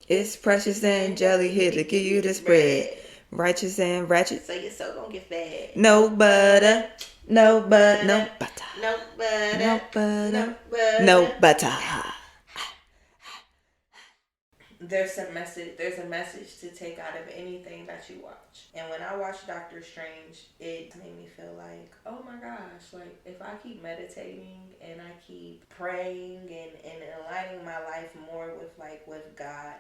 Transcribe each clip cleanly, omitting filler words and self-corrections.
It's precious and jelly here to give you the spread. Righteous and ratchet. So your soul gonna get fed. No butter. No butter. No butter. No butter. No butter. No butter. No butter. There's a message to take out of anything that you watch. And when I watched Doctor Strange, it made me feel like, oh my gosh, like if I keep meditating and I keep praying and aligning my life more with like what God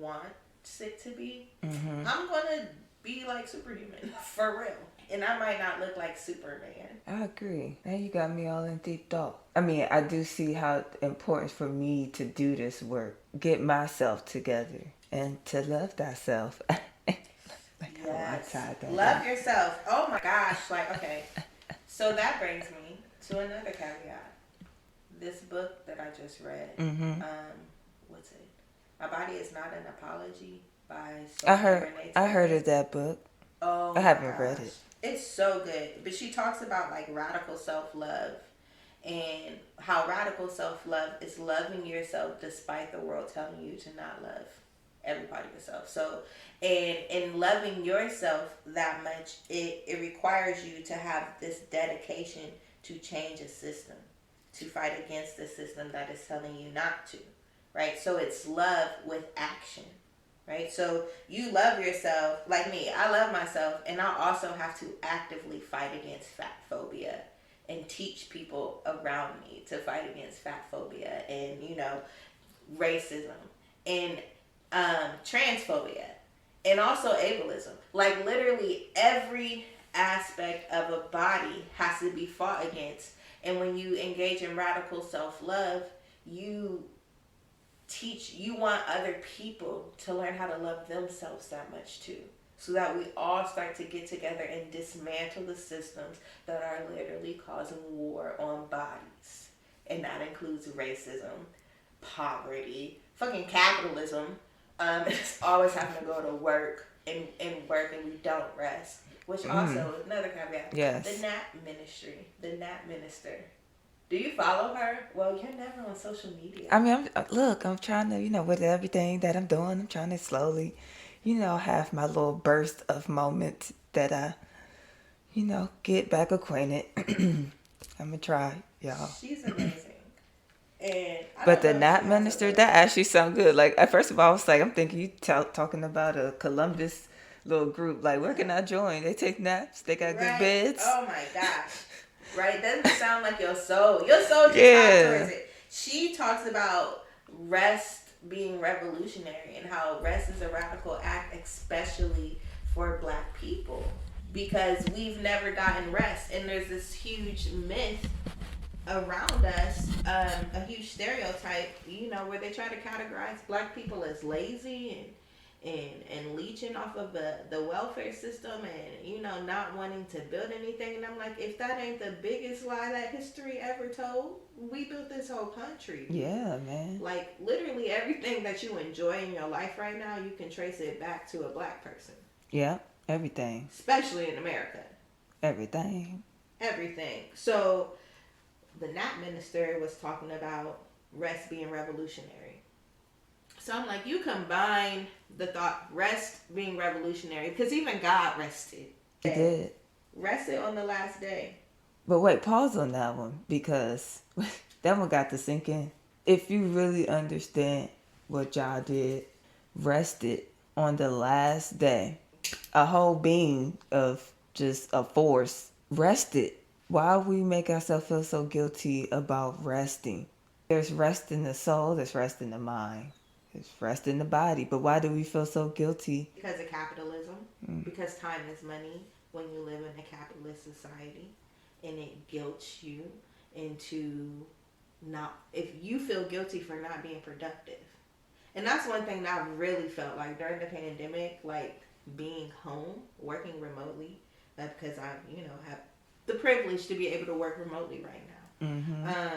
wants it to be, I'm gonna be like superhuman for real. And I might not look like Superman. I agree. Now you got me all in deep thought. I mean, I do see how important for me to do this work, get myself together, and to love thyself. Yes. Love yourself. Oh my gosh. Like, okay. So that brings me to another caveat. This book that I just read, what's it? My Body Is Not an Apology by I heard of that book. Oh, I haven't read it. It's so good. But she talks about like radical self-love and how radical self-love is loving yourself despite the world telling you to not love every part of yourself. So, and in loving yourself that much, it requires you to have this dedication to change a system, to fight against the system that is telling you not to, right? So it's love with action. Right? So you love yourself, like me, I love myself, and I also have to actively fight against fat phobia and teach people around me to fight against fat phobia and, you know, racism and transphobia and also ableism. Like literally every aspect of a body has to be fought against. And when you engage in radical self-love, you want other people to learn how to love themselves that much too, so that we all start to get together and dismantle the systems that are literally causing war on bodies. And that includes racism, poverty, fucking capitalism. It's always having to go to work and work and we don't rest, which also another caveat. Yes. The Nat Minister. Do you follow her? Well, you're never on social media. I mean, I'm trying to, with everything that I'm doing, I'm trying to slowly, have my little burst of moments that I, get back acquainted. I'm going to try, y'all. She's amazing. But the Nat Minister, that actually sounds good. Like, first of all, I was like, I'm thinking you talking about a Columbus little group. Like, where can I join? They take naps. They got good beds. Oh, my gosh. Right? Doesn't sound like your soul. Your soul just towards it. She talks about rest being revolutionary and how rest is a radical act, especially for Black people, because we've never gotten rest. And there's this huge myth around us, a huge stereotype, where they try to categorize Black people as lazy and leeching off of the welfare system and, not wanting to build anything. And I'm like, if that ain't the biggest lie that history ever told, we built this whole country. Yeah, man. Like, literally everything that you enjoy in your life right now, you can trace it back to a Black person. Yeah, everything. Especially in America. Everything. So, the Nat Minister was talking about rest being revolutionary. So I'm like, you combine the thought rest being revolutionary, because even God rested. He did. Rested on the last day. But wait, pause on that one, because that one got to sink in. If you really understand what y'all did, rested on the last day, a whole being of just a force rested. Why we make ourselves feel so guilty about resting? There's rest in the soul, there's rest in the mind. It's rest in the body. But why do we feel so guilty? Because of capitalism. Because time is money when you live in a capitalist society. And it guilts you into if you feel guilty for not being productive. And that's one thing that I really felt like during the pandemic, like being home, working remotely, because I, have the privilege to be able to work remotely right now.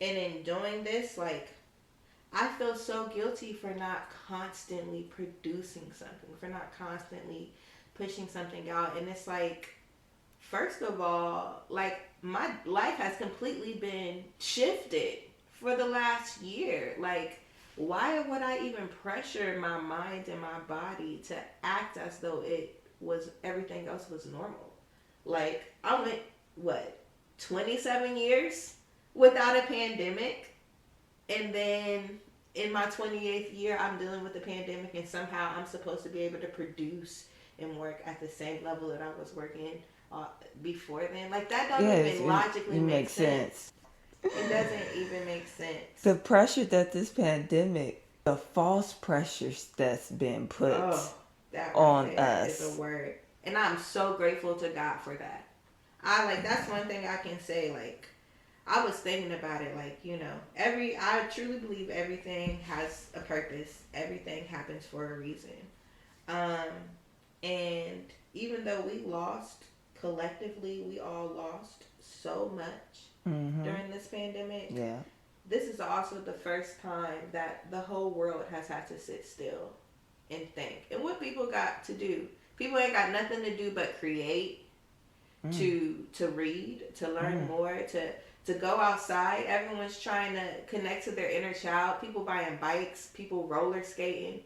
And in doing this, like, I feel so guilty for not constantly producing something, for not constantly pushing something out. And it's like, first of all, like, my life has completely been shifted for the last year. Like, why would I even pressure my mind and my body to act as though it was everything else was normal? Like, I went, what, 27 years without a pandemic, and then in my 28th year, I'm dealing with the pandemic, and somehow I'm supposed to be able to produce and work at the same level that I was working before then. Like, that don't even logically make sense. It doesn't even make sense. The pressure that this pandemic, the false pressures that's been put on us is a word. And I'm so grateful to God for that. That's one thing I can say. Like, I was thinking about it, like, I truly believe everything has a purpose. Everything happens for a reason. Um, and even though we lost, collectively, we all lost so much during this pandemic. Yeah. This is also the first time that the whole world has had to sit still and think. And what people got to do? People ain't got nothing to do but create, to read, to learn more, to go outside. Everyone's trying to connect to their inner child. People buying bikes, people roller skating.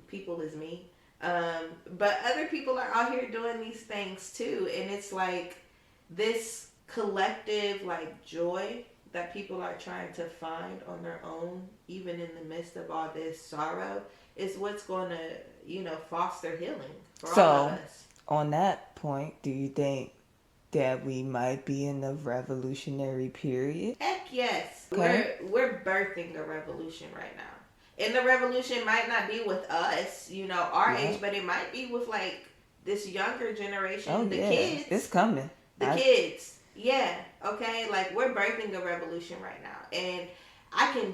People is me. But other people are out here doing these things too. And it's like this collective like joy that people are trying to find on their own, even in the midst of all this sorrow, is what's going to, foster healing for all of us. On that point, do you think that we might be in the revolutionary period? Heck yes. Okay. We're birthing a revolution right now. And the revolution might not be with us, our age, but it might be with like this younger generation, kids. It's coming. Kids. Yeah, okay? Like, we're birthing a revolution right now. And I can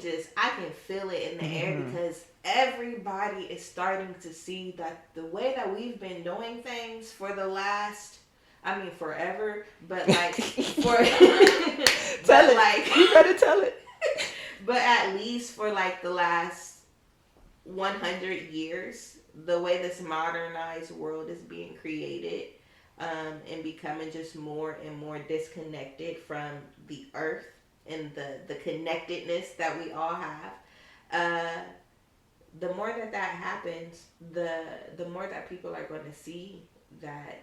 feel it in the air because everybody is starting to see that the way that we've been doing things for the last, forever, but like, tell it. Like, you better tell it. But at least for like the last 100 years, the way this modernized world is being created, and becoming just more and more disconnected from the earth and the connectedness that we all have. The more that happens, the more that people are going to see that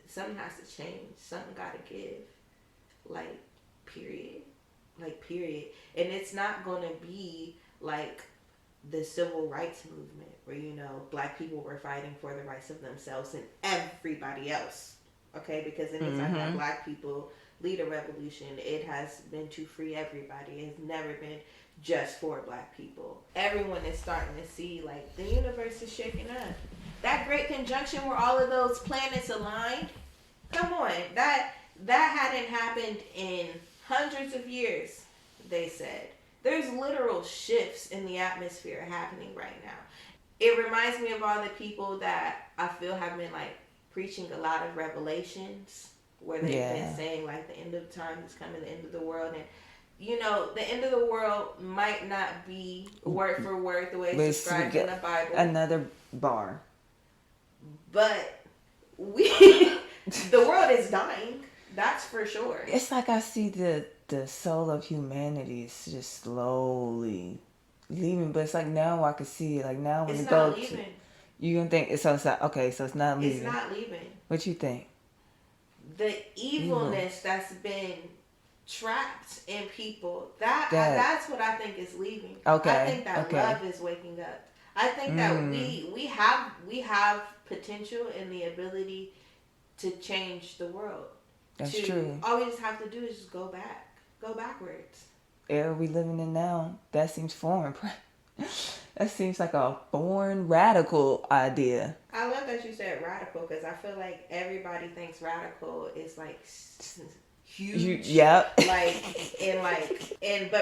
something has to change. Something got to give. Like, period. And it's not going to be like the civil rights movement where, black people were fighting for the rights of themselves and everybody else. Okay? Because anytime that black people lead a revolution, it has been to free everybody. It has never been just for black people. Everyone is starting to see, like, the universe is shaking up. That great conjunction where all of those planets aligned, come on. That hadn't happened in hundreds of years, they said. There's literal shifts in the atmosphere happening right now. It reminds me of all the people that I feel have been like preaching a lot of revelations where they've been saying like the end of time is coming, the end of the world. And the end of the world might not be word for word the way it's described in the Bible. Another bar. But the world is dying. That's for sure. It's like I see the soul of humanity is just slowly leaving, but it's like now I can see it. Like now when it's you not go leaving. You gonna think it's outside. Okay, so it's not leaving. It's not leaving. What you think? The evilness that's been trapped in people. That's what I think is leaving. Okay. I think that love is waking up. I think that we have potential and the ability to change the world. That's true. All we just have to do is just go backwards. Era we living in now, that seems foreign. That seems like a foreign radical idea. I love that you said radical because I feel like everybody thinks radical is like huge. But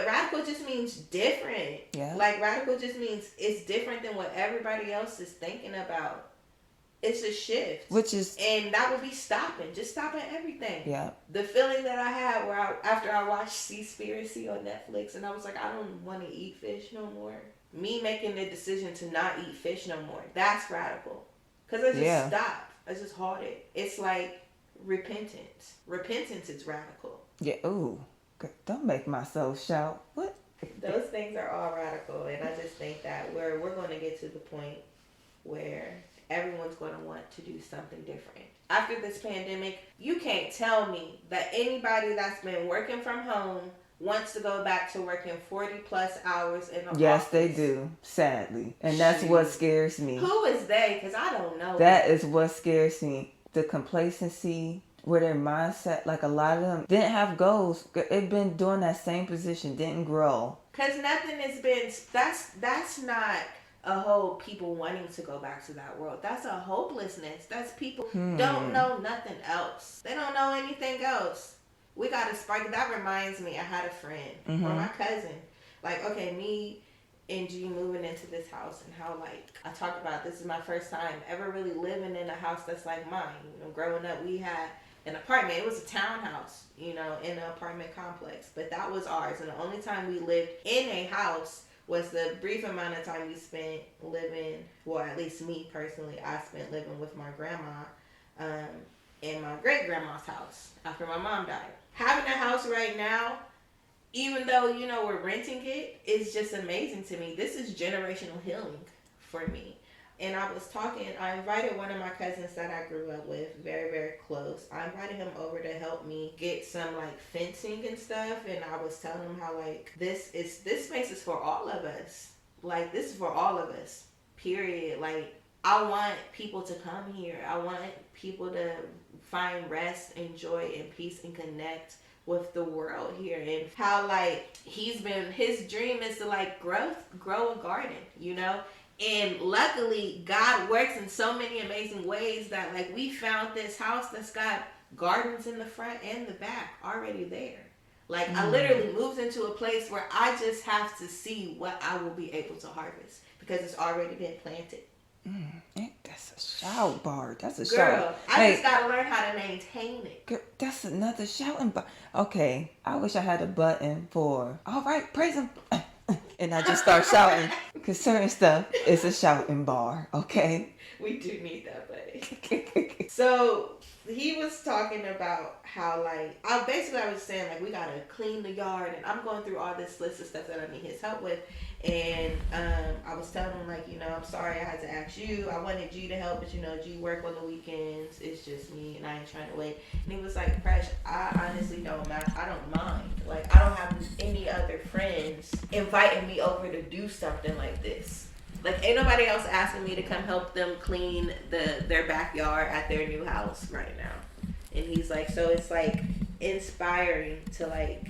radical just means different. Yeah. Like radical just means it's different than what everybody else is thinking about. It's a shift. And that would be stopping everything. Yeah. The feeling that I had after I watched Seaspiracy on Netflix and I was like, I don't want to eat fish no more. Me making the decision to not eat fish no more. That's radical. Because I just stopped. I just halted. It's like repentance. Repentance is radical. Yeah. Ooh. Don't make myself shout. What? Those things are all radical, and I just think that we're going to get to the point where everyone's going to want to do something different. After this pandemic, you can't tell me that anybody that's been working from home wants to go back to working 40 plus hours in an Yes, office. they do, sadly. And that's what scares me. Who is they? Because I don't know. That is what scares me. The complacency, where their mindset, like a lot of them didn't have goals. They've been doing that same position, didn't grow. Because nothing has been, that's not a whole people wanting to go back to that world. That's a hopelessness. That's people don't know nothing else. They don't know anything else. We got to spark. That reminds me, I had a friend or my cousin. Like, okay, me and G moving into this house, and how, like, I talked about this is my first time ever really living in a house that's like mine. You know, growing up, we had an apartment. It was a townhouse, you know, in an apartment complex. But that was ours. And the only time we lived in a house was the brief amount of time we spent living, well, at least me personally, I spent living with my grandma in my great-grandma's house after my mom died. Having a house right now, even though, you know, we're renting it, is just amazing to me. This is generational healing for me. And I invited one of my cousins that I grew up with, very, very close. I invited him over to help me get some, like, fencing and stuff. And I was telling him how, like, this space is for all of us. Like, this is for all of us, period. Like, I want people to come here. I want people to find rest and joy and peace and connect with the world here. And how, like, his dream is to, like, grow a garden, you know? And luckily, God works in so many amazing ways that, like, we found this house that's got gardens in the front and the back already there. Like, I literally moved into a place where I just have to see what I will be able to harvest because it's already been planted. That's a shout bar. That's a Girl, shout. I just got to learn how to maintain it. Girl, that's another shouting bar. Okay, I wish I had a button for, all right, praise him. And I just start shouting. Because certain stuff is a shouting bar, okay? We do need that, buddy. So, he was talking about how, like, I was saying, like, we got to clean the yard. And I'm going through all this list of stuff that I need his help with. And I was telling him, like, you know, I'm sorry I had to ask you. I wanted G to help, but, you know, G work on the weekends. It's just me, and I ain't trying to wait. And he was like, Presh, I honestly don't mind. I don't mind. Like, I don't have any other friends inviting me over to do something like this. Like, ain't nobody else asking me to come help them clean their backyard at their new house right now. And he's like, so it's, like, inspiring to, like,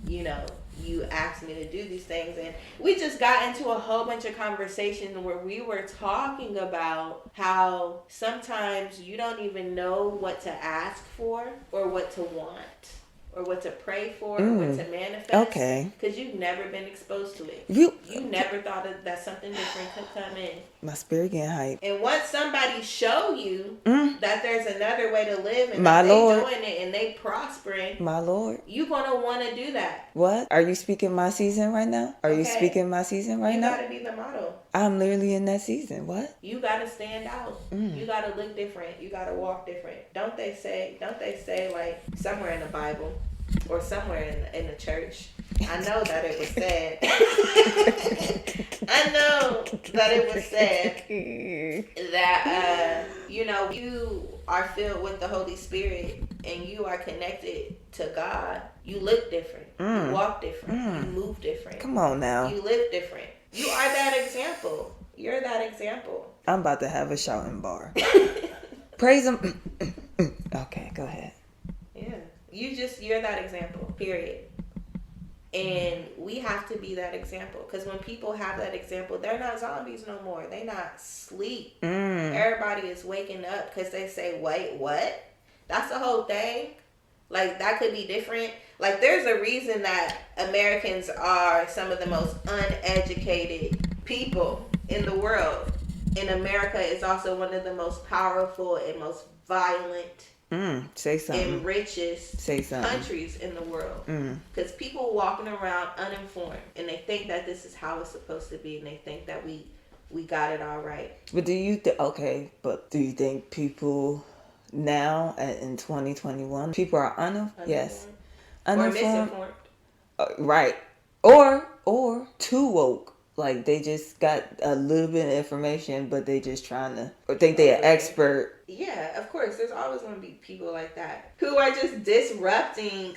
you know, you asked me to do these things. And we just got into a whole bunch of conversations where we were talking about how sometimes you don't even know what to ask for or what to want or what to pray for or what to manifest. Okay. Because you've never been exposed to it. You never thought that something different could come in. My spirit getting hype. And once somebody show you that there's another way to live and that they doing it and they prospering, my Lord, you gonna want to do that. What? Are you speaking my season right now? Are you speaking my season right now? You gotta be the model. I'm literally in that season. What? You gotta stand out. You gotta look different. You gotta walk different. Don't they say like somewhere in the Bible or somewhere in the church? I know that it was said. I know that it was said that you know, you are filled with the Holy Spirit and you are connected to God. You look different. You walk different. You move different. Come on now. You live different. You are that example. You're that example. I'm about to have a shouting bar. Praise him. Okay, go ahead. Yeah. You're that example, period. And we have to be that example. Because when people have that example, they're not zombies no more. They not sleep. Everybody is waking up because they say, wait, what? That's the whole thing? Like, that could be different. Like, there's a reason that Americans are some of the most uneducated people in the world. And America is also one of the most powerful and most violent say something. and richest countries in the world. Because people walking around uninformed and they think that this is how it's supposed to be and they think that we got it all right. But do you think people now in 2021 people are uninformed? Yes, uninformed or misinformed? Right. Or or too woke. Like they just got a little bit of information, but they just trying to, or think they an expert. Yeah, of course. There's always going to be people like that who are just disrupting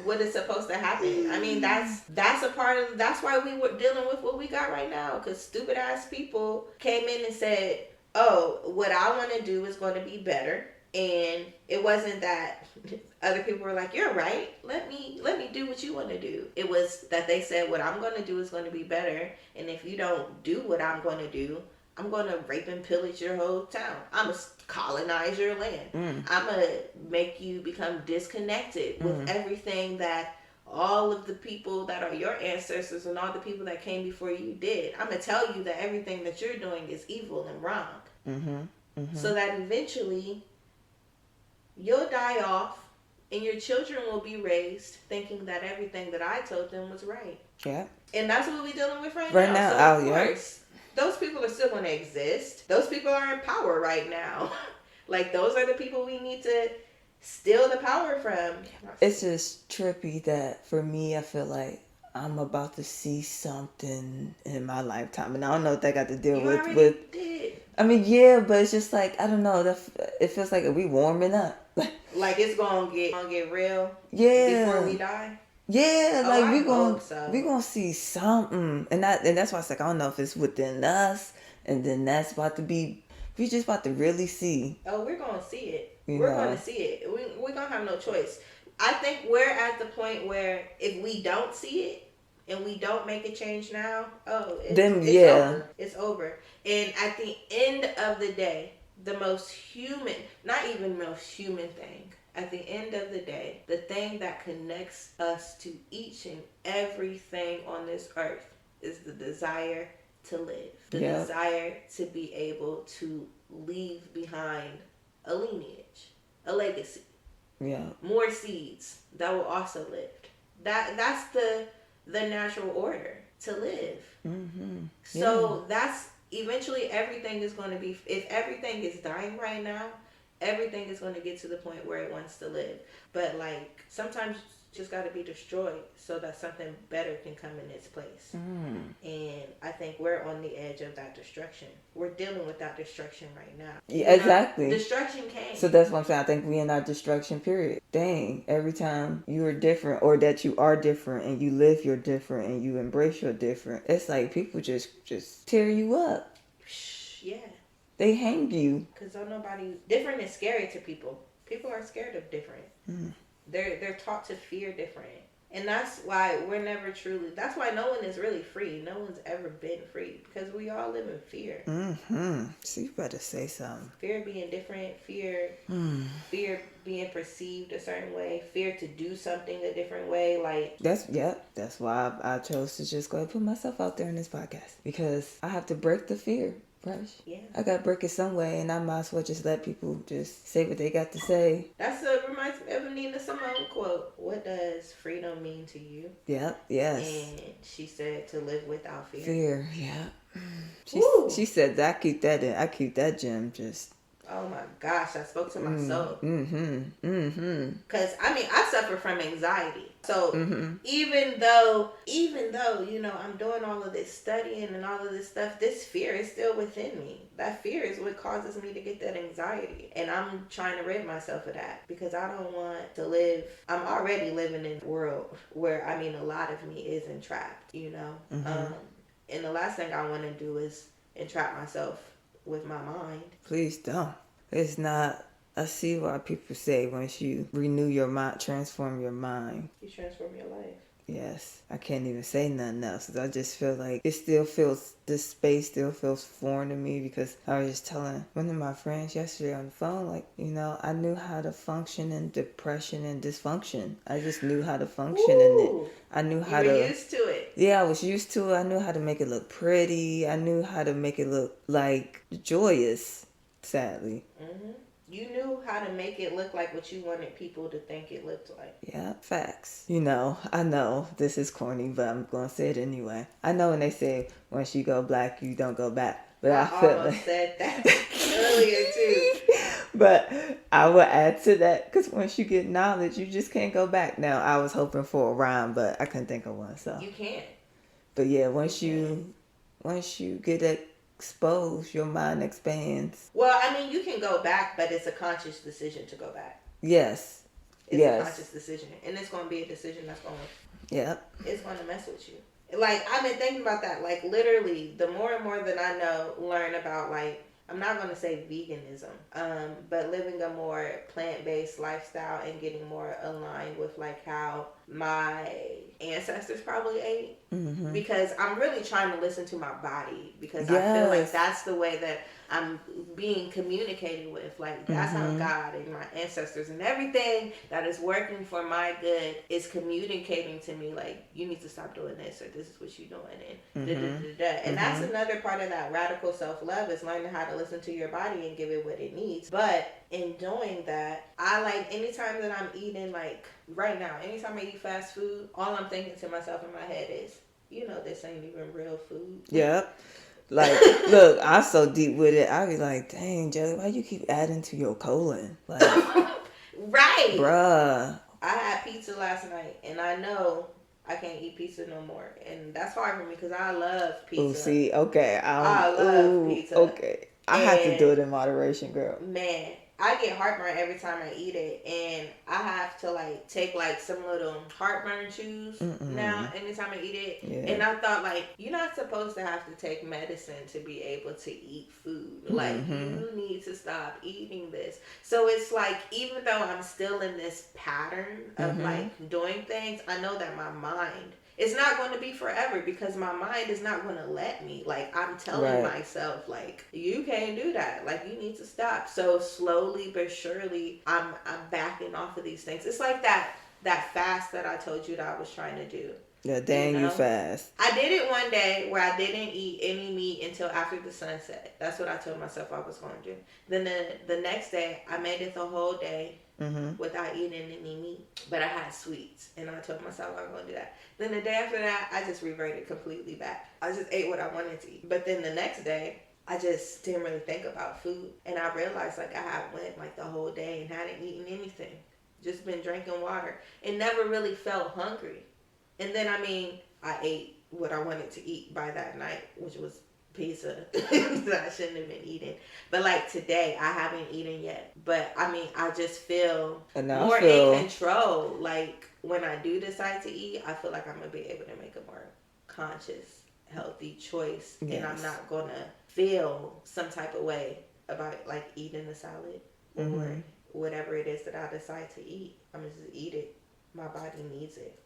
what is supposed to happen. I mean, that's a part of. That's why we were dealing with what we got right now. Because stupid ass people came in and said, "Oh, what I want to do is going to be better." And it wasn't that other people were like, "You're right. Let me do what you want to do." It was that they said, "What I'm going to do is going to be better, and if you don't do what I'm going to do, I'm going to rape and pillage your whole town. I'm going to colonize your land. I'm going to make you become disconnected with everything that all of the people that are your ancestors and all the people that came before you did. I'm going to tell you that everything that you're doing is evil and wrong." So that eventually you'll die off and your children will be raised thinking that everything that I told them was right. Yeah. And that's what we're dealing with right now. So of course, those people are still going to exist. Those people are in power right now. Like, those are the people we need to steal the power from. It's just trippy that for me, I feel like I'm about to see something in my lifetime. And I don't know what that got to deal with. Did. I mean, yeah, but it's just like, I don't know. It feels like we warming up. Like it's going to get real before we die. Yeah, like we gonna see something, and that's why it's like I don't know if it's within us, and then that's about to be. We just about to really see. Oh, we're gonna see it. We're gonna see it. We're gonna have no choice. I think we're at the point where if we don't see it and we don't make a change now, it's over. It's over. And at the end of the day, the most human, not even most human thing. At the end of the day, the thing that connects us to each and everything on this earth is the desire to live. The desire to be able to leave behind a lineage, a legacy. Yeah. More seeds that will also live. That's the natural order to live. So that's eventually everything is going to be, if everything is dying right now, everything is going to get to the point where it wants to live. But like sometimes it's just got to be destroyed so that something better can come in its place. And I think we're on the edge of that destruction. We're dealing with that destruction right now. Yeah, exactly. Destruction came. So that's what I'm saying. I think we in our destruction period. Dang, every time you are different or that you are different and you live your different and you embrace your different, it's like people just tear you up. Yeah. They hang you. Because different is scary to people. People are scared of different. They're taught to fear different. And that's why we're never truly, that's why no one is really free. No one's ever been free. Because we all live in fear. So you better say something. Fear being different. Fear being perceived a certain way. Fear to do something a different way. Like That's why I chose to just go ahead and put myself out there in this podcast. Because I have to break the fear. Fresh. Yeah. I gotta break it some way, and I might as well just let people just say what they got to say. Reminds me of a Nina Simone quote. What does freedom mean to you? Yep. Yes. And she said to live without fear. Fear. Yeah. She said that. I keep that gem just. Oh my gosh, I spoke to my soul. Because I suffer from anxiety. So even though, I'm doing all of this studying and all of this stuff, this fear is still within me. That fear is what causes me to get that anxiety. And I'm trying to rid myself of that because I don't want to live. I'm already living in a world where, a lot of me is entrapped, and the last thing I want to do is entrap myself with my mind. Please don't. It's not. I see why people say once you renew your mind, transform your mind. You transform your life. Yes. I can't even say nothing else. I just feel like this space still feels foreign to me because I was just telling one of my friends yesterday on the phone, like, I knew how to function in depression and dysfunction. I just knew how to function in it. I knew how You were used to it. Yeah, I was used to it. I knew how to make it look pretty. I knew how to make it look like joyous, sadly. You knew how to make it look like what you wanted people to think it looked like. Yeah, facts. I know this is corny, but I'm going to say it anyway. I know when they say, once you go black, you don't go back. But I feel almost said that earlier, too. But I will add to that, because once you get knowledge, you just can't go back. Now, I was hoping for a rhyme, but I couldn't think of one, so. You can't. But yeah, once you get exposed, your mind expands. Well, I mean, you can go back, but it's a conscious decision to go back. Yes. It's a Yes. conscious decision, and it's going to be a decision that's going Yep. it's going to mess with you. Like, I've been thinking about that. Like, literally, the more and more that I learn about, like, I'm not going to say veganism, but living a more plant-based lifestyle and getting more aligned with, like, how my ancestors probably ate. Mm-hmm. Because I'm really trying to listen to my body, because I feel like Yes. that's the way that I'm being communicated with. Like, that's how God and my ancestors and everything that is working for my good is communicating to me, like, you need to stop doing this, or this is what you're doing, and da da da da. And that's another part of that radical self-love, is learning how to listen to your body and give it what it needs. But in doing that, I, like, anytime that I'm eating, like, right now, anytime I eat fast food, all I'm thinking to myself in my head is, this ain't even real food. Yep. Like, look, I'm so deep with it. I be like, dang, Joey, why you keep adding to your colon? Like, right. Bruh. I had pizza last night, and I know I can't eat pizza no more. And that's hard for me, because I love pizza. Oh, see, okay. I love pizza. Okay. I have to do it in moderation, girl. Man, I get heartburn every time I eat it, and I have to, like, take, like, some little heartburn chews now anytime I eat it. Yeah. And I thought, like, you're not supposed to have to take medicine to be able to eat food. Like, you need to stop eating this. So it's like, even though I'm still in this pattern of like doing things, I know that my mind, it's not going to be forever, because my mind is not going to let me. Like, I'm telling myself, like, you can't do that. Like, you need to stop. So slowly but surely, I'm backing off of these things. It's like that fast that I told you that I was trying to do. Yeah, dang, you fast. I did it one day where I didn't eat any meat until after the sunset. That's what I told myself I was going to do. Then the next day, I made it the whole day without eating any meat. But I had sweets, and I told myself I was going to do that. Then the day after that, I just reverted completely back. I just ate what I wanted to eat. But then the next day, I just didn't really think about food. And I realized, like, I had went, like, the whole day and hadn't eaten anything. Just been drinking water. And never really felt hungry. And then, I mean, I ate what I wanted to eat by that night, which was pizza that I shouldn't have been eating. But, like, today, I haven't eaten yet. But, I mean, I just feel more in control. Like, when I do decide to eat, I feel like I'm going to be able to make a more conscious, healthy choice. Yes. And I'm not going to feel some type of way about, like, eating a salad or whatever it is that I decide to eat. I'm going to just eat it. My body needs it.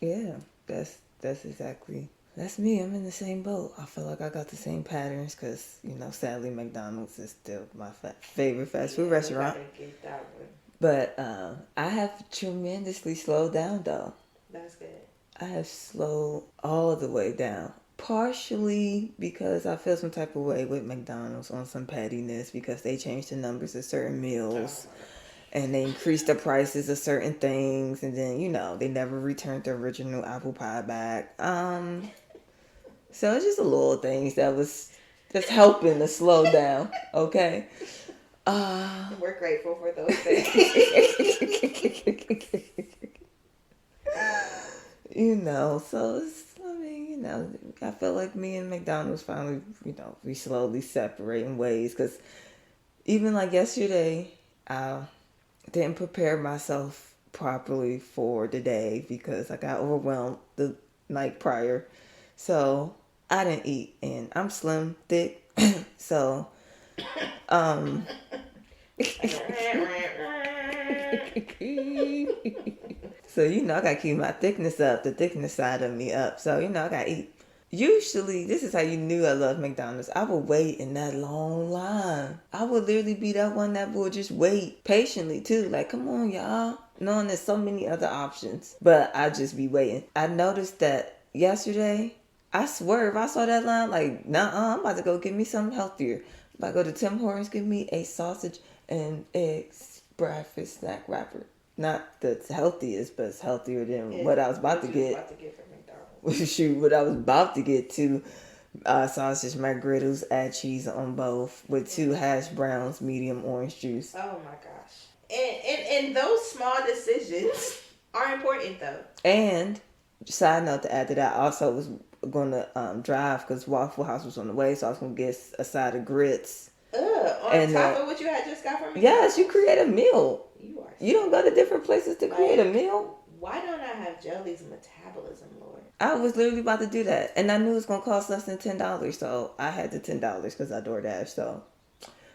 Yeah, that's exactly. That's me. I'm in the same boat. I feel like I got the same patterns because, sadly, McDonald's is still my favorite fast food restaurant. You gotta get that one. But I have tremendously slowed down, though. That's good. I have slowed all the way down. Partially because I feel some type of way with McDonald's on some pettiness because they changed the numbers of certain meals. And they increased the prices of certain things. And then, they never returned the original apple pie back. So it's just a little things that was just helping to slow down. Okay? We're grateful for those things. So it's, I feel like me and McDonald's finally, we slowly separating ways. Because even like yesterday, didn't prepare myself properly for the day because I got overwhelmed the night prior. So I didn't eat, and I'm slim, thick. So, so I gotta keep my thickness up, the thickness side of me up. So I gotta eat. Usually, this is how you knew I love McDonald's. I would wait in that long line. I would literally be that one that would just wait patiently too. Like, come on, y'all. Knowing there's so many other options. But I'd just be waiting. I noticed that yesterday, I swerve. I saw that line like, nah, I'm about to go get me something healthier. I'm about to go to Tim Hortons, get me a sausage and eggs breakfast snack wrapper. Not the healthiest, but it's healthier than what I was about to get. Shoot, what I was about to get to sausage McGriddles, add cheese on both with 2 hash browns, medium orange juice. Oh my gosh. And those small decisions are important though. And side note to add to that, I also was gonna drive because Waffle House was on the way, so I was gonna get a side of grits. On And top of what you had just got from me. yes, you create a meal. You are. You don't go to different places to create a meal. Why don't I have Jelly's metabolism, Lord? I was literally about to do that, and I knew it was gonna cost less than $10, so I had the $10 because I DoorDash. So,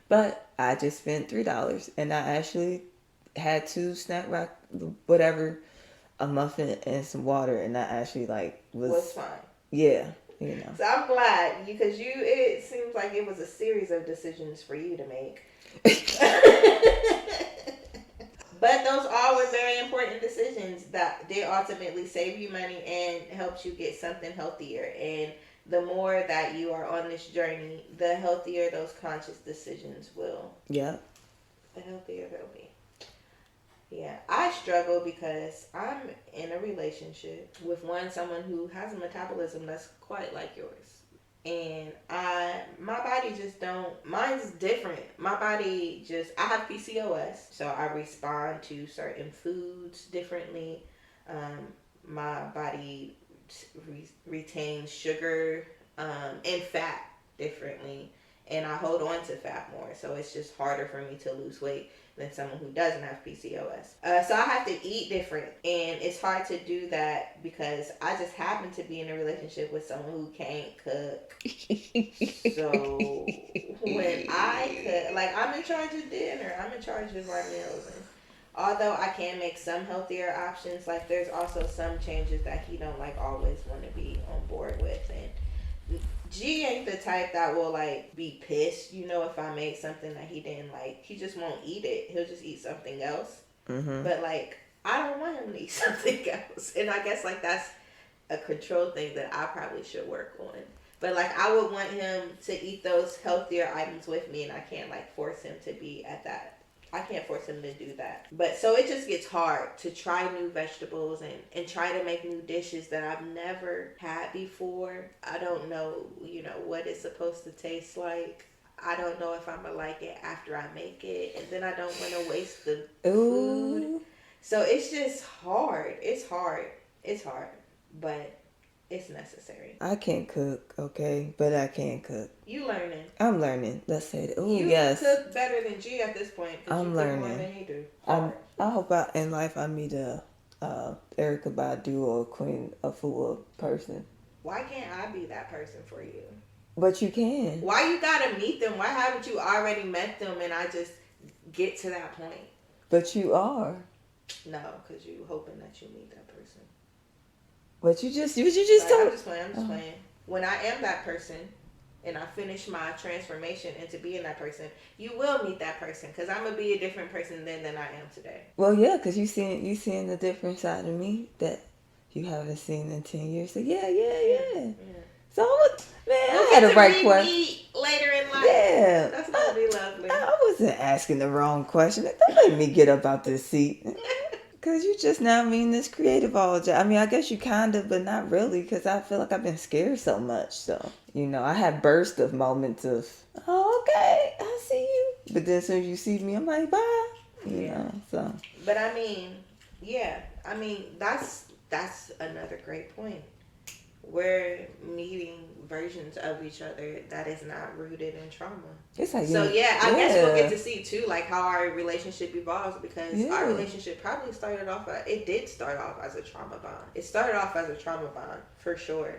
but I just spent $3, and I actually had 2 snack rack, whatever, a muffin and some water, and I actually was fine. Yeah, So I'm glad because it seems like it was a series of decisions for you to make. But those all were very important decisions that did ultimately save you money and helped you get something healthier. And the more that you are on this journey, the healthier those conscious decisions will. Yeah. The healthier they'll be. Yeah, I struggle because I'm in a relationship with someone who has a metabolism that's quite like yours. And my body just mine's different. My body I have PCOS, so I respond to certain foods differently. My body retains sugar and fat differently. And I hold on to fat more, so it's just harder for me to lose weight than someone who doesn't have PCOS. So I have to eat different, and it's hard to do that because I just happen to be in a relationship with someone who can't cook. So when I cook, I'm in charge of dinner, I'm in charge of our meals, and although I can make some healthier options, there's also some changes that he don't always want to be on board with. And G ain't the type that will be pissed, if I make something that he didn't like. He just won't eat it. He'll just eat something else. Mm-hmm. But I don't want him to eat something else. And I guess that's a control thing that I probably should work on. But I would want him to eat those healthier items with me, and I can't force him to be at that. I can't force him to do that. But so it just gets hard to try new vegetables and try to make new dishes that I've never had before. I don't know, what it's supposed to taste like. I don't know if I'm going to like it after I make it. And then I don't want to waste the food. So it's just hard. It's hard. But it's necessary. I can't cook, okay? But I can cook. You learning. I'm learning. Let's say that. You cook better than G at this point. I'm learning. More than he do. I hope in life I meet a Erykah Badu or a Queen Afua person. Why can't I be that person for you? But you can. Why you gotta meet them? Why haven't you already met them and I just get to that point? But you are. No, because you hoping that you meet that person. But you just told. I'm just playing. When I am that person and I finish my transformation into being that person, you will meet that person because I'm gonna be a different person than I am today. Well, yeah, because you seeing the different side of me that you haven't seen in 10 years. So yeah. So I had a right question. Later in life. Yeah, that's gonna be lovely. I wasn't asking the wrong question. Don't make me get up out this seat. Because you just now mean this creative all the time. I mean, I guess you kind of, but not really, because I feel like I've been scared so much. So, I had bursts of moments of, oh, okay, I see you. But then as soon as you see me, I'm like, bye. You know, so. But I mean, that's another great point. We're meeting versions of each other that is not rooted in trauma. It's like, so I guess we'll get to see too how our relationship evolves because our relationship probably it did start off as a trauma bond. It started off as a trauma bond for sure.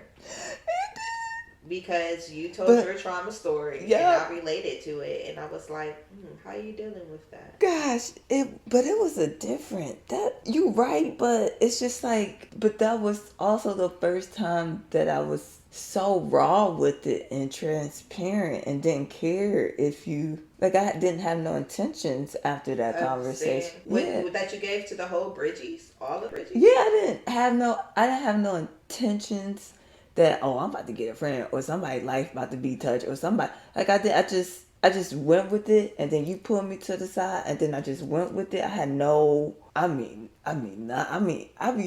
Because you told your trauma story and I related to it and I was like, how are you dealing with that? Gosh, it was a different, you right, but it's just but that was also the first time that I was so raw with it and transparent and didn't care if you, I didn't have no intentions after that conversation. That you gave to the whole Bridgies, all the Bridgies? Yeah, I didn't have no intentions that, I'm about to get a friend or somebody's life about to be touched or somebody, I just went with it and then you pulled me to the side and then I just went with it. I had no, I be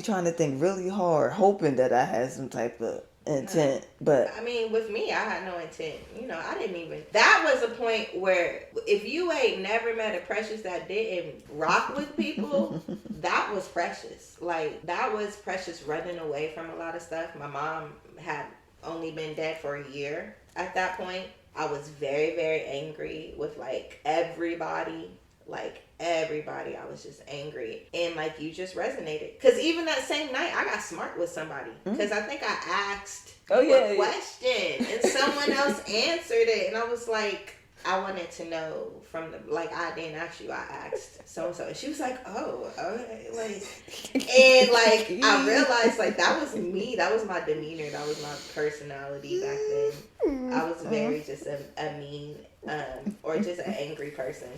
trying to think really hard hoping that I had some type of intent, but with me I had no intent. I didn't even, that was a point where if you ain't never met a Precious that didn't rock with people, that was Precious. That was Precious running away from a lot of stuff. My mom had only been dead for a year at that point. I was very, very angry with like everybody. Like everybody, I was just angry. And like you just resonated. Because even that same night, I got smart with somebody. Because I think I asked a question and someone else answered it. And I was like, I wanted to know from the, like, I didn't ask you, I asked so and so. And she was like, oh, okay. Like, and like, I realized, like, that was me. That was my demeanor. That was my personality back then. I was very just a mean, or just an angry person.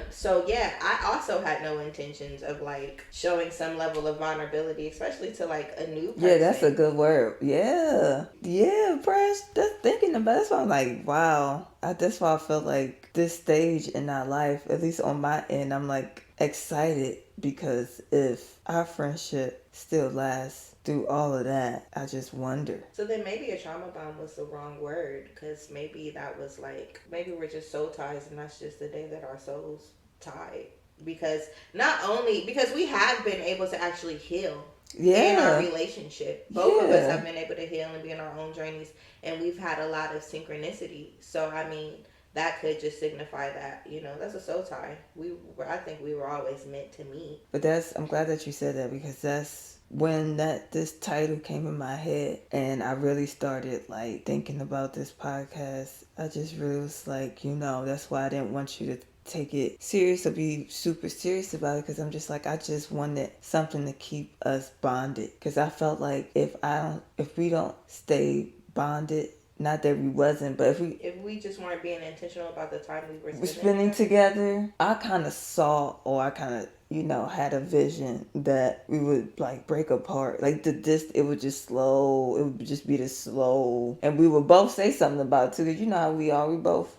So yeah, I also had no intentions of like showing some level of vulnerability, especially to like a new person. Yeah, that's a good word. Yeah. Yeah, Press. That's thinking about it. That's why I'm like, wow. That's why I felt like this stage in our life, at least on my end, I'm like excited because if our friendship still lasts through all of that, I just wonder. So then maybe a trauma bond was the wrong word, because maybe that was like, maybe we're just soul ties and that's just the day that our souls tied. Because not only, because we have been able to actually heal in our relationship. Both of us have been able to heal and be in our own journeys, and we've had a lot of synchronicity. So I mean, that could just signify that, you know, that's a soul tie. I think we were always meant to meet. But I'm glad that you said that, because that's when this title came in my head and I really started like thinking about this podcast. I just really was like, you know, that's why I didn't want you to take it serious or be super serious about it, because I'm just like, I just wanted something to keep us bonded, because I felt like if we don't stay bonded, not that we wasn't, but if we just weren't being intentional about the time we were spending together, I kind of saw, or I kind of, you know, had a vision that we would like break apart. Like it would just slow. It would just be this slow, and we would both say something about it too. Cause you know how we are. We both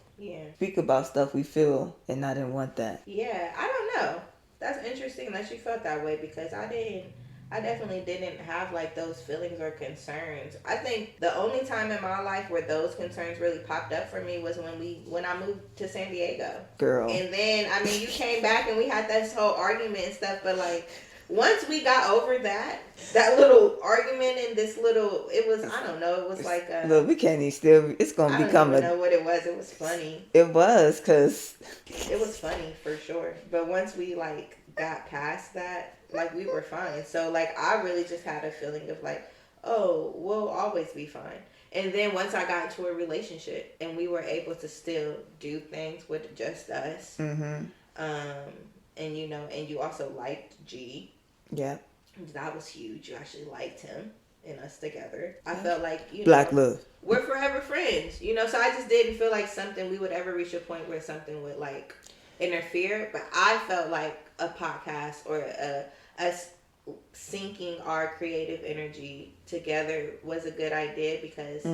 speak about stuff we feel, and I didn't want that. Yeah, I don't know. That's interesting that you felt that way, because I definitely didn't have like those feelings or concerns. I think the only time in my life where those concerns really popped up for me was when I moved to San Diego. Girl. And then, I mean, you came back and we had this whole argument and stuff, but like, once we got over that little argument and this little, it was, I don't know, it was like a... Look, we can't even still, it's going to become I don't even know what it was. It was funny. It was, because... It was funny, for sure. But once we, like, got past that, like, we were fine. So, like, I really just had a feeling of, like, oh, we'll always be fine. And then once I got into a relationship and we were able to still do things with just us, and, you know, and you also liked G. Yeah. That was huge. You actually liked him and us together. I felt like, you Black know, love. We're forever friends, you know, so I just didn't feel like we would ever reach a point where something would, like, interfere. But I felt like a podcast or us syncing our creative energy together was a good idea, because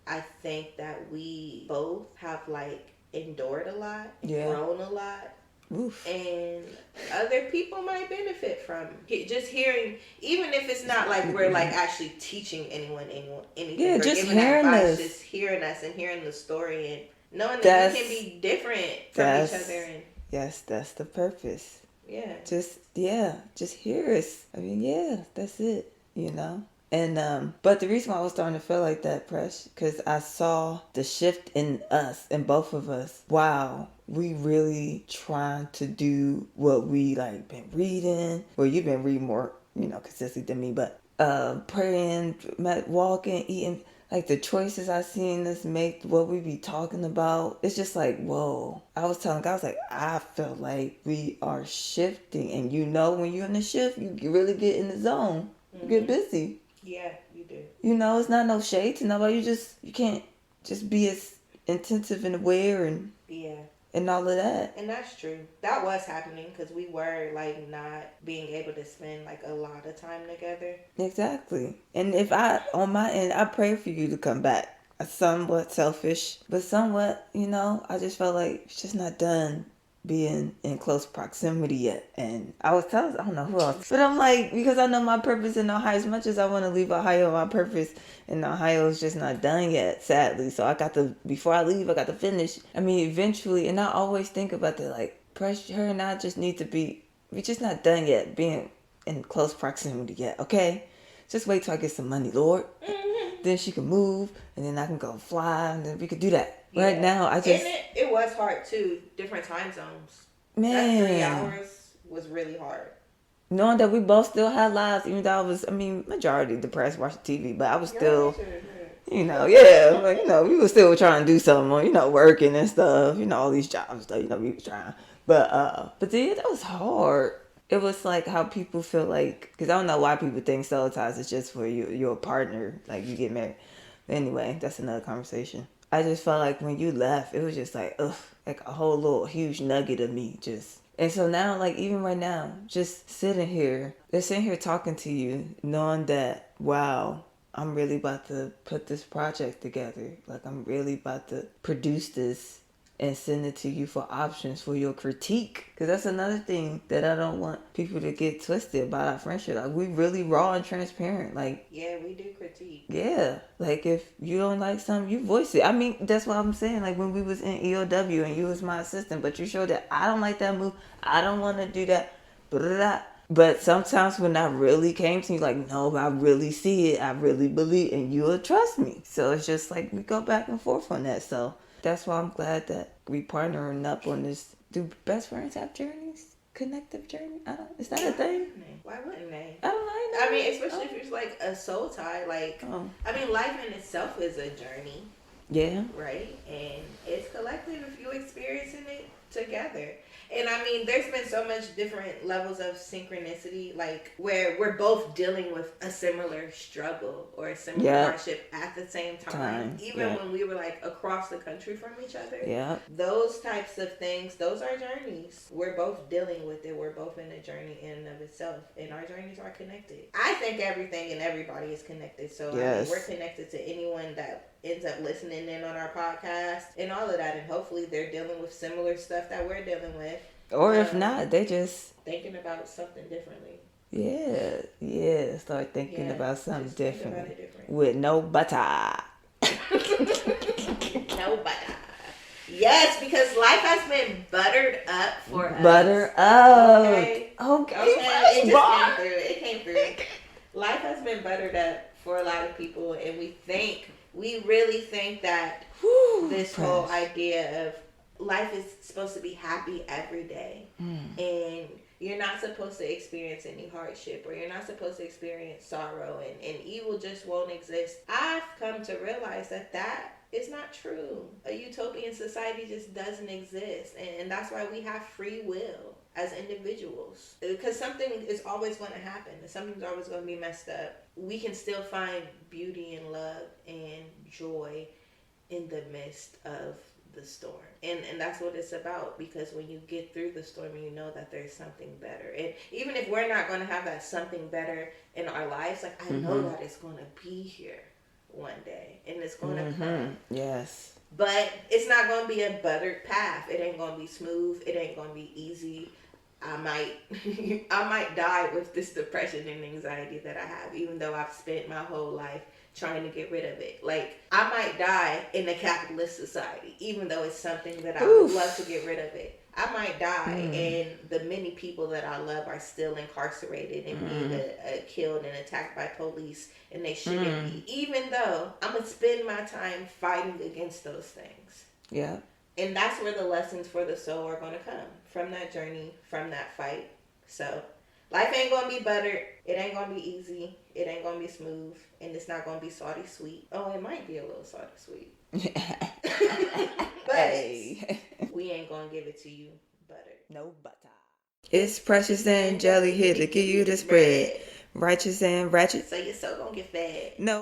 I think that we both have, like, endured a lot and grown a lot. Oof. And other people might benefit from just hearing, even if it's not like we're like actually teaching anyone anything. Yeah, just hearing advice, just hearing us and hearing the story and knowing that we can be different from each other. And yes, that's the purpose. Yeah. Just hear us. I mean, yeah, that's it. You know. And but the reason why I was starting to feel like that, Presh, because I saw the shift in us, in both of us. Wow, we really trying to do what we like been reading. Well, you've been reading more, you know, consistently than me, but praying, walking, eating, like the choices I seen us make, what we be talking about. It's just like, whoa. I was telling God, I was like, I feel like we are shifting, and you know, when you're in the shift, you really get in the zone. You get busy. Yeah, you do. You know, it's not no shade to nobody. You can't just be as intensive and aware and all of that. And that's true. That was happening, because we were like not being able to spend like a lot of time together. Exactly. And if on my end, I pray for you to come back. Somewhat selfish, but somewhat, you know, I just felt like it's just not done being in close proximity yet. And I was telling, I don't know who else, but I'm like, because I know my purpose in Ohio, as much as I want to leave Ohio, my purpose in Ohio is just not done yet, sadly. So before I leave, I got to finish. I mean, eventually, and I always think about that, like, her and I just need to we're just not done yet being in close proximity yet, okay? Just wait till I get some money, Lord. then she could move, and then I can go fly, and then we could do that. Right now, I just... And it was hard, too. Different time zones. Man. That 3 hours was really hard. Knowing that we both still had lives, even though I was, majority depressed watching TV, but I was still... we were still trying to do something, working and stuff, all these jobs stuff, we was trying. But yeah, that was hard. It was like how people feel like, because I don't know why people think soul ties is just for your partner, like you get married. But anyway, that's another conversation. I just felt like when you left, it was just like, like a whole little huge nugget of me just. And so now, like even right now, just sitting here talking to you, knowing that, wow, I'm really about to put this project together. Like I'm really about to produce this and send it to you for options for your critique. Because that's another thing that I don't want people to get twisted about our friendship. Like we really raw and transparent. Like, yeah, we do critique. Yeah. Like if you don't like something, you voice it. That's what I'm saying. Like when we was in EOW and you was my assistant, but you showed that I don't like that move. I don't want to do that. Blah, blah, blah. But sometimes when I really came to you, like, no, I really see it. I really believe, and you'll trust me. So it's just like we go back and forth on that. So that's why I'm glad that we partnering up on this. Do best friends have journeys? Connective journey? Is that a thing? Why wouldn't they? I don't know. Especially if it's like a soul tie. Like, life in itself is a journey. Yeah. Right? And it's collective if you're experiencing it together. And there's been so much different levels of synchronicity, like where we're both dealing with a similar struggle or a similar hardship at the same time. Even when we were like across the country from each other. Yeah. Those types of things, those are journeys. We're both dealing with it. We're both in a journey in and of itself. And our journeys are connected. I think everything and everybody is connected. So we're connected to anyone that ends up listening in on our podcast and all of that, and hopefully they're dealing with similar stuff that we're dealing with, or if not, they just thinking about something differently. Start thinking about something different different with no butter. No butter. Yes, because life has been buttered up for us. Butter up. Okay. It came through. Life has been buttered up for a lot of people, and we really think that this whole idea of life is supposed to be happy every day. And you're not supposed to experience any hardship, or you're not supposed to experience sorrow, and evil just won't exist. I've come to realize that is not true. A utopian society just doesn't exist, and that's why we have free will as individuals, because something is always going to happen, and something's always going to be messed up. We can still find beauty and love and joy in the midst of the storm, and that's what it's about, because when you get through the storm, you know that there's something better. And even if we're not going to have that something better in our lives, like I know that it's going to be here one day, and it's going to come. Yes. But it's not going to be a buttered path. It ain't going to be smooth. It ain't going to be easy. I might die with this depression and anxiety that I have, even though I've spent my whole life trying to get rid of it. Like, I might die in a capitalist society, even though it's something that I would love to get rid of it. I might die and the many people that I love are still incarcerated and being killed and attacked by police, and they shouldn't be, even though I'm going to spend my time fighting against those things. Yeah. And that's where the lessons for the soul are going to come, from that journey, from that fight. So life ain't going to be buttered. It ain't going to be easy. It ain't going to be smooth. And it's not going to be salty sweet. Oh, it might be a little salty sweet. But we ain't going to give it to you buttered. No butter. It's Precious and Jelly here to give you the spread. Righteous and ratchet. So your soul going to get fed. No.